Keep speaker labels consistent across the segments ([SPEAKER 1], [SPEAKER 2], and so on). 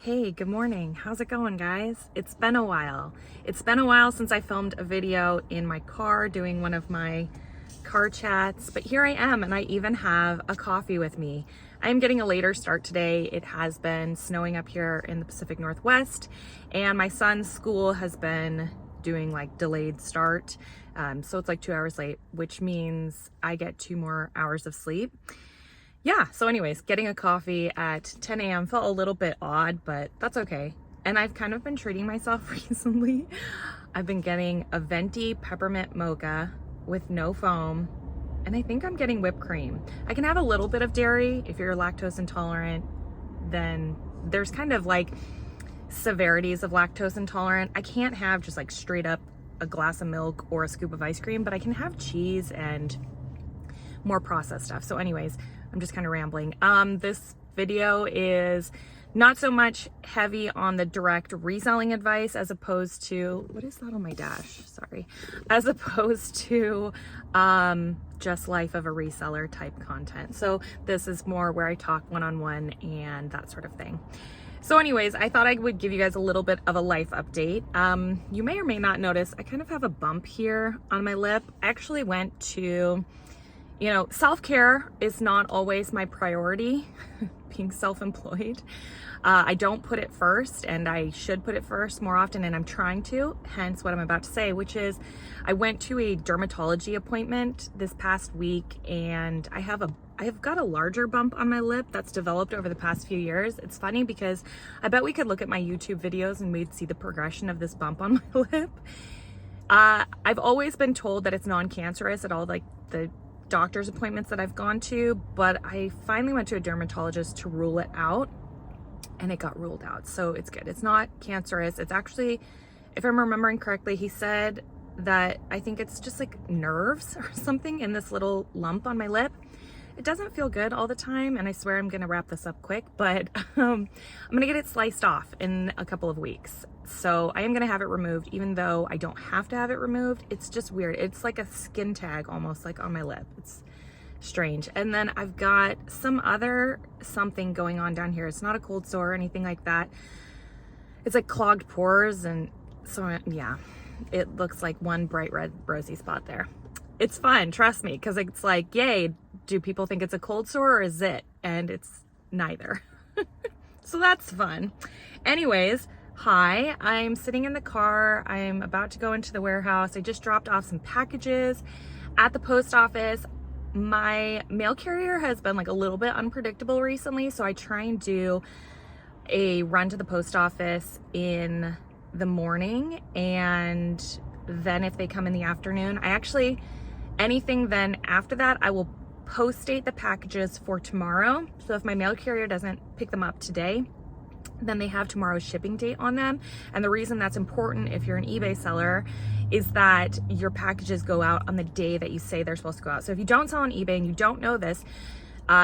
[SPEAKER 1] Hey, good morning. How's it going, guys? It's been a while. It's been a while since I filmed a video in my car doing one of my car chats, but here I am, and I even have a coffee with me. I'm getting a later start today. It has been snowing up here in the Pacific Northwest, and my son's school has been doing like delayed start. So it's like 2 hours late, which means I get 2 more hours of sleep. Yeah, so anyways, getting a coffee at 10 a.m. felt a little bit odd, but that's okay. And I've kind of been treating myself recently. I've been getting a venti peppermint mocha with no foam, and I think I'm getting whipped cream. I can have a little bit of dairy. If you're lactose intolerant, then there's kind of like severities of lactose intolerant. I can't have just like straight up a glass of milk or a scoop of ice cream, but I can have cheese and more processed stuff. So anyways, I'm just kind of rambling. This video is not so much heavy on the direct reselling advice as opposed to, what is that on my dash? Sorry. As opposed to just life of a reseller type content. So this is more where I talk one-on-one and that sort of thing. So anyways, I thought I would give you guys a little bit of a life update. You may or may not notice, I kind of have a bump here on my lip. I actually went to, self-care is not always my priority, being self-employed. I don't put it first, and I should put it first more often, and I'm trying to, hence what I'm about to say, which is I went to a dermatology appointment this past week, and I have got a larger bump on my lip that's developed over the past few years. It's funny because I bet we could look at my YouTube videos and we'd see the progression of this bump on my lip. I've always been told that it's non-cancerous at all, like the doctor's appointments that I've gone to, but I finally went to a dermatologist to rule it out, and it got ruled out. So it's good. It's not cancerous. It's actually, if I'm remembering correctly, he said that I think it's just like nerves or something in this little lump on my lip. It doesn't feel good all the time, and I swear I'm gonna wrap this up quick, but I'm gonna get it sliced off in a couple of weeks. So I am gonna have it removed, even though I don't have to have it removed. It's just weird. It's like a skin tag almost, like on my lip. It's strange. And then I've got some other something going on down here. It's not a cold sore or anything like that. It's like clogged pores, and so yeah, it looks like one bright red rosy spot there. It's fun, trust me, because it's like, yay, do people think it's a cold sore or is it? And it's neither. So that's fun. Anyways, hi, I'm sitting in the car. I'm about to go into the warehouse. I just dropped off some packages at the post office. My mail carrier has been like a little bit unpredictable recently, so I try and do a run to the post office in the morning, and then if they come in the afternoon, anything then after that, I will post date the packages for tomorrow. So if my mail carrier doesn't pick them up today, then they have tomorrow's shipping date on them. And the reason that's important if you're an eBay seller is that your packages go out on the day that you say they're supposed to go out. So if you don't sell on eBay and you don't know this,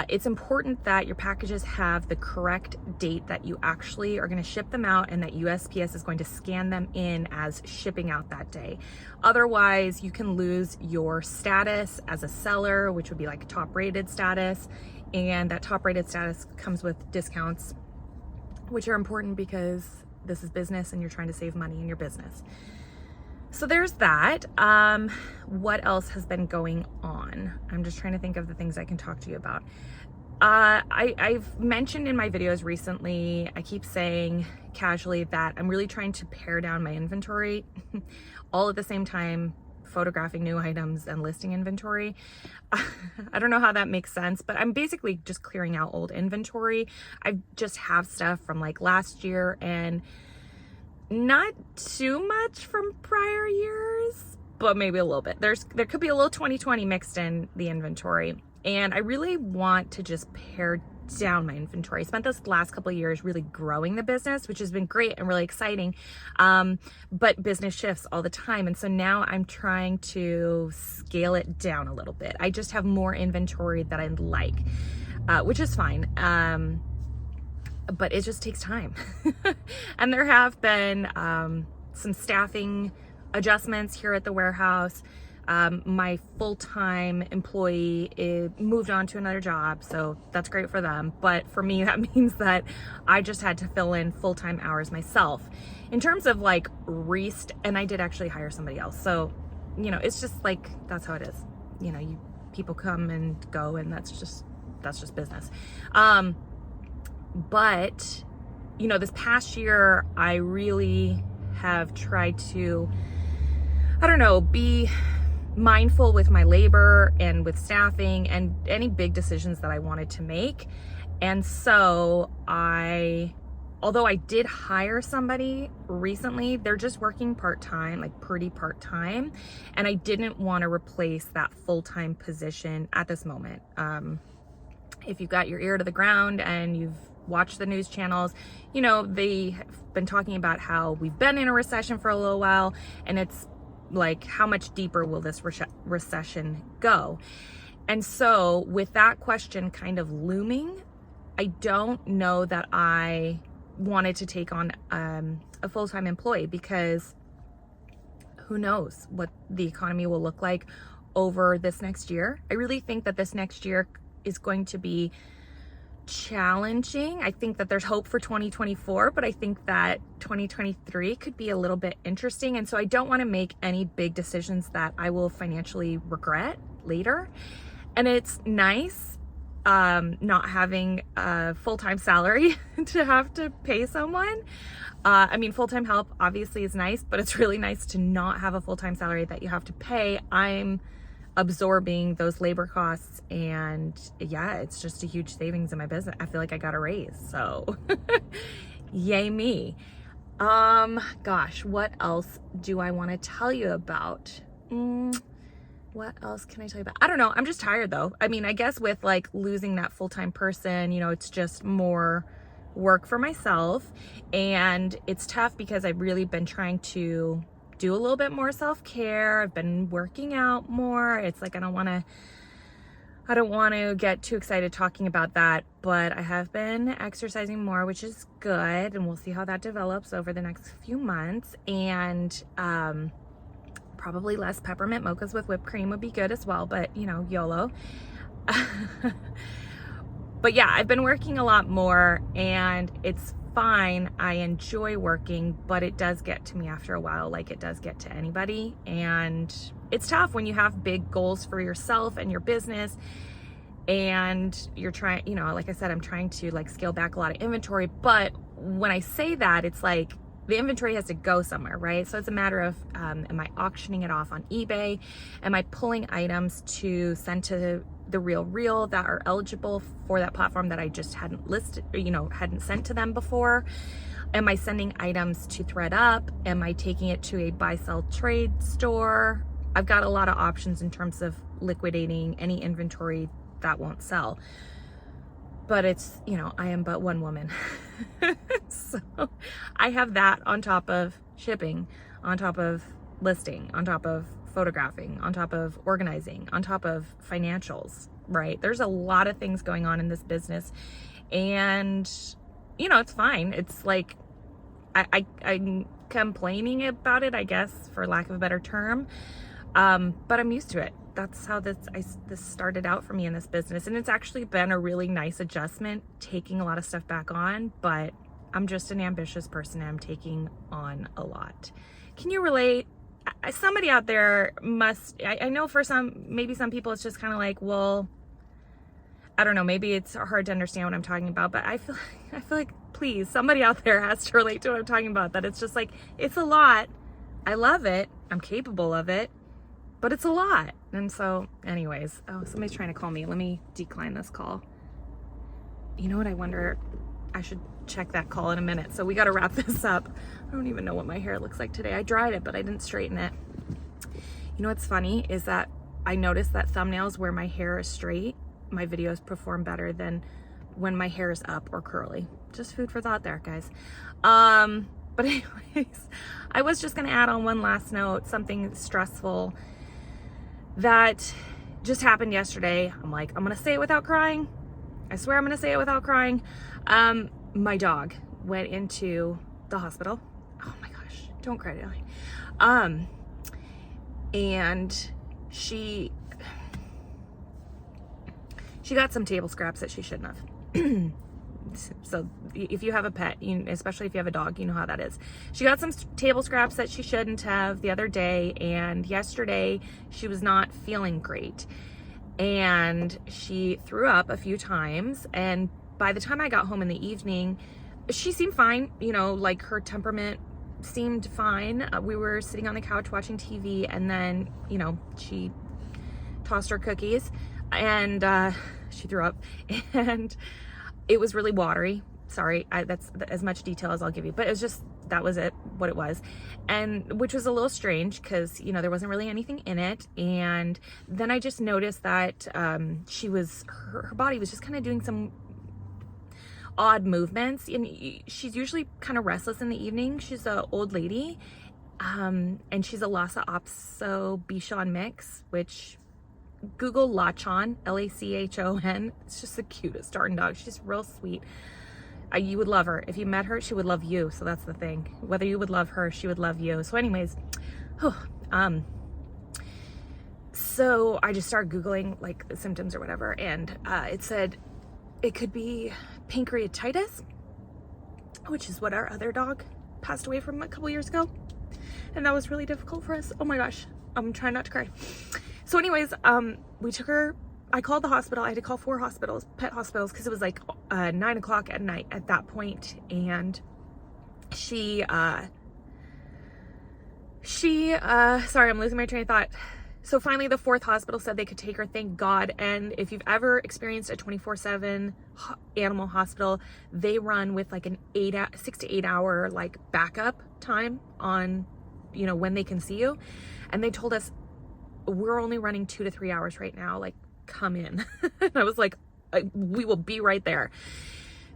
[SPEAKER 1] it's important that your packages have the correct date that you actually are going to ship them out, and that USPS is going to scan them in as shipping out that day. Otherwise, you can lose your status as a seller, which would be like top rated status. And that top rated status comes with discounts, which are important because this is business and you're trying to save money in your business. So there's that. What else has been going on? I'm just trying to think of the things I can talk to you about. I've mentioned in my videos recently, I keep saying casually that I'm really trying to pare down my inventory all at the same time, photographing new items and listing inventory. I don't know how that makes sense, but I'm basically just clearing out old inventory. I just have stuff from like last year and not too much from prior years, but maybe a little bit. There could be a little 2020 mixed in the inventory, and I really want to just pare down my inventory. I spent this last couple of years really growing the business, which has been great and really exciting, but business shifts all the time, and so now I'm trying to scale it down a little bit. I just have more inventory that I like, which is fine. But it just takes time. And there have been some staffing adjustments here at the warehouse. My full-time employee moved on to another job, so that's great for them. But for me, that means that I just had to fill in full-time hours myself. In terms of like and I did actually hire somebody else. So, you know, it's just like, that's how it is. You know, people come and go, and that's just business. But, you know, this past year, I really have tried to, I don't know, be mindful with my labor and with staffing and any big decisions that I wanted to make. And so although I did hire somebody recently, they're just working part-time, like pretty part-time. And I didn't want to replace that full-time position at this moment. If you've got your ear to the ground and you've watched the news channels, you know, they have been talking about how we've been in a recession for a little while, and it's like, how much deeper will this recession go? And so with that question kind of looming, I don't know that I wanted to take on a full-time employee, because who knows what the economy will look like over this next year. I really think that this next year is going to be challenging. I think that there's hope for 2024, but I think that 2023 could be a little bit interesting. And so I don't want to make any big decisions that I will financially regret later. And it's nice not having a full-time salary to have to pay someone. I mean, full-time help obviously is nice, but it's really nice to not have a full-time salary that you have to pay. I'm absorbing those labor costs, and yeah, it's just a huge savings in my business. I feel like I got a raise, so yay me. Gosh, what else do I want to tell you about? What else can I tell you about? I don't know. I'm just tired though. I mean, I guess with like losing that full-time person, you know, it's just more work for myself, and it's tough because I've really been trying to do a little bit more self-care. I've been working out more. It's like, I don't want to get too excited talking about that, but I have been exercising more, which is good, and we'll see how that develops over the next few months. And probably less peppermint mochas with whipped cream would be good as well, but you know, YOLO. But yeah, I've been working a lot more, and it's fine. I enjoy working, but it does get to me after a while, like it does get to anybody. And it's tough when you have big goals for yourself and your business, and you're trying, you know, like I said, I'm trying to like scale back a lot of inventory. But when I say that, it's like the inventory has to go somewhere, right? So it's a matter of, am I auctioning it off on eBay? Am I pulling items to send to the Real that are eligible for that platform that I just hadn't listed, you know, hadn't sent to them before? Am I sending items to ThredUp? Am I taking it to a buy, sell, trade store? I've got a lot of options in terms of liquidating any inventory that won't sell. But it's, you know, I am but one woman. So I have that on top of shipping, on top of listing, on top of photographing, on top of organizing, on top of financials, right? There's a lot of things going on in this business, and you know, it's fine. It's like, I'm complaining about it, I guess, for lack of a better term. But I'm used to it. That's how this started out for me in this business. And it's actually been a really nice adjustment, taking a lot of stuff back on, but I'm just an ambitious person, and I'm taking on a lot. Can you relate? Somebody out there must, I know for maybe some people it's just kind of like, well, I don't know, maybe it's hard to understand what I'm talking about, but I feel like, please, somebody out there has to relate to what I'm talking about, that it's just like, it's a lot. I love it. I'm capable of it, but it's a lot. And so anyways, oh, somebody's trying to call me. Let me decline this call. You know what? I wonder, I should check that call in a minute. So we got to wrap this up. I don't even know what my hair looks like today. I dried it, but I didn't straighten it. You know what's funny is that I noticed that thumbnails where my hair is straight, my videos perform better than when my hair is up or curly. Just food for thought there, guys. But anyways, I was just going to add on one last note, something stressful that just happened yesterday. I'm like, I'm going to say it without crying. I swear I'm going to say it without crying. My dog went into the hospital. Oh my gosh, don't cry, darling. And she got some table scraps that she shouldn't have. So if you have a pet, especially if you have a dog, you know how that is. She got some table scraps that she shouldn't have the other day, and yesterday she was not feeling great. And she threw up a few times, and by the time I got home in the evening, she seemed fine. Like her temperament seemed fine. We were sitting on the couch watching TV, and then, she tossed her cookies, and she threw up, and it was really watery. Sorry, that's as much detail as I'll give you, but it was just, that was what it was. And which was a little strange because, there wasn't really anything in it. And then I just noticed that her body was just kind of doing some odd movements. And she's usually kind of restless in the evening. She's an old lady, and she's a Lhasa Apso Bichon mix, which Google Lachon, Lachon. It's just the cutest darn dog. She's real sweet. You would love her. If you met her, she would love you. So that's the thing. Whether you would love her, she would love you. So anyways, so I just started Googling like the symptoms or whatever. And it said it could be pancreatitis, which is what our other dog passed away from a couple years ago. And that was really difficult for us. Oh my gosh. I'm trying not to cry. So anyways, we took her, I called the hospital. I had to call 4 hospitals, pet hospitals, because it was like 9 o'clock at night at that point. And sorry, I'm losing my train of thought. So finally the 4th hospital said they could take her, thank God. And if you've ever experienced a 24/7 animal hospital, they run with like an 6 to 8 hour like backup time on, when they can see you. And they told us, we're only running 2 to 3 hours right now. Like, come in. And I was like, we will be right there.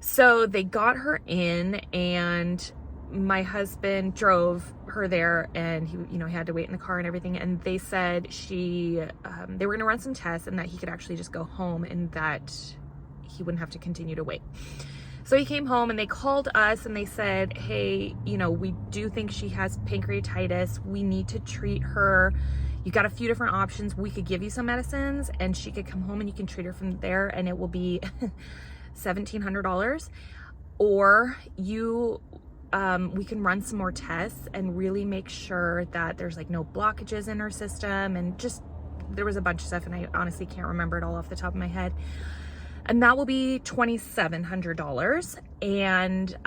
[SPEAKER 1] So they got her in, and my husband drove her there, and he had to wait in the car and everything. And they said they were going to run some tests, and that he could actually just go home, and that he wouldn't have to continue to wait. So he came home, and they called us, and they said, hey, we do think she has pancreatitis. We need to treat her. You got a few different options. We could give you some medicines, and she could come home and you can treat her from there, and it will be $1,700. Or we can run some more tests and really make sure that there's like no blockages in her system, and just, there was a bunch of stuff, and I honestly can't remember it all off the top of my head. And that will be $2,700. And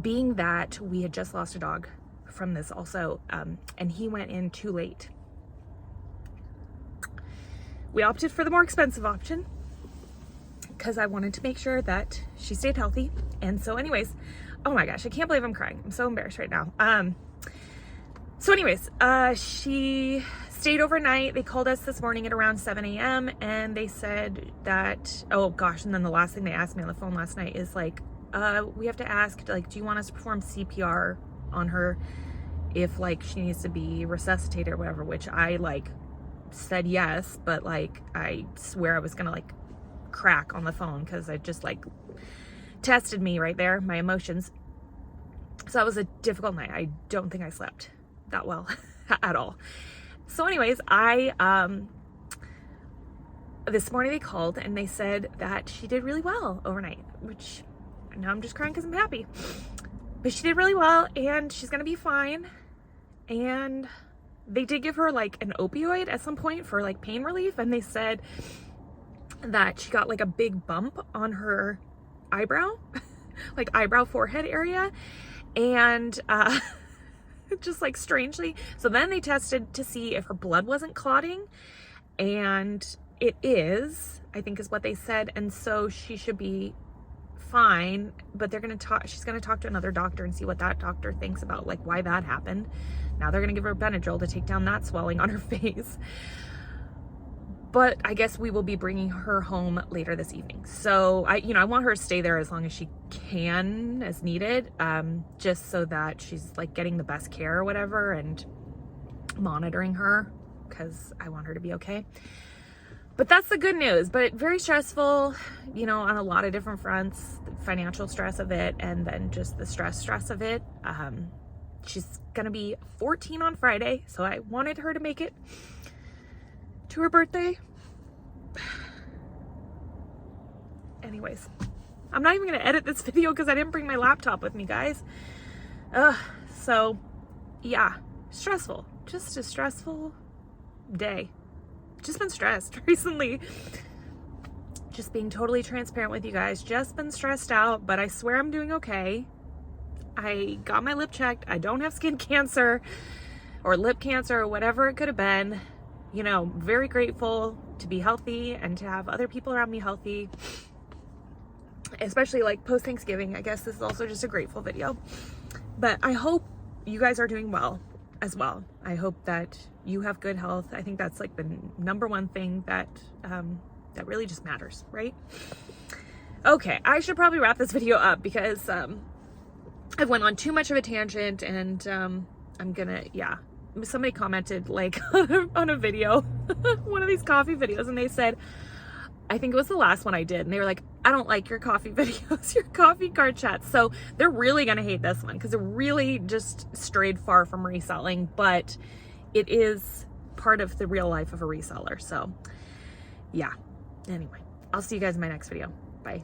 [SPEAKER 1] being that we had just lost a dog from this also, and he went in too late, we opted for the more expensive option because I wanted to make sure that she stayed healthy. And so anyways, oh my gosh, I can't believe I'm crying. I'm so embarrassed right now. So anyways, she stayed overnight. They called us this morning at around 7 a.m. and they said that, oh gosh, and then the last thing they asked me on the phone last night is like, we have to ask, like, do you want us to perform CPR on her if like she needs to be resuscitated or whatever, which I like said yes, but like I swear I was gonna like crack on the phone because I just like tested me right there, my emotions. So that was a difficult night. I don't think I slept that well at all. So anyways, this morning they called and they said that she did really well overnight, which now I'm just crying because I'm happy. But she did really well, and she's gonna be fine. And they did give her like an opioid at some point for like pain relief, and they said that she got like a big bump on her eyebrow, like eyebrow forehead area, and just like strangely. So then they tested to see if her blood wasn't clotting, and it is, I think is what they said, and so she should be fine. But she's gonna talk to another doctor and see what that doctor thinks about like why that happened. Now they're gonna give her Benadryl to take down that swelling on her face. But I guess we will be bringing her home later this evening. So I want her to stay there as long as she can, as needed, just so that she's like getting the best care or whatever, and monitoring her, because I want her to be okay. But that's the good news. But very stressful, on a lot of different fronts. The financial stress of it, and then just the stress of it. She's gonna be 14 on Friday, so I wanted her to make it to her birthday. Anyways, I'm not even gonna edit this video because I didn't bring my laptop with me, guys. So yeah, stressful, just a stressful day. Just been stressed recently. Just being totally transparent with you guys, just been stressed out, but I swear I'm doing okay. I got my lip checked. I don't have skin cancer or lip cancer or whatever it could have been. You know, very grateful to be healthy and to have other people around me healthy, especially like post Thanksgiving. I guess this is also just a grateful video, but I hope you guys are doing well as well. I hope that you have good health. I think that's like the number one thing that that really just matters, right? Okay, I should probably wrap this video up because I went on too much of a tangent, and I'm gonna, yeah. Somebody commented like on a video, one of these coffee videos, and they said, I think it was the last one I did, and they were like, I don't like your coffee videos, your coffee cart chats. So they're really gonna hate this one because it really just strayed far from reselling, but it is part of the real life of a reseller. So yeah, anyway, I'll see you guys in my next video. Bye.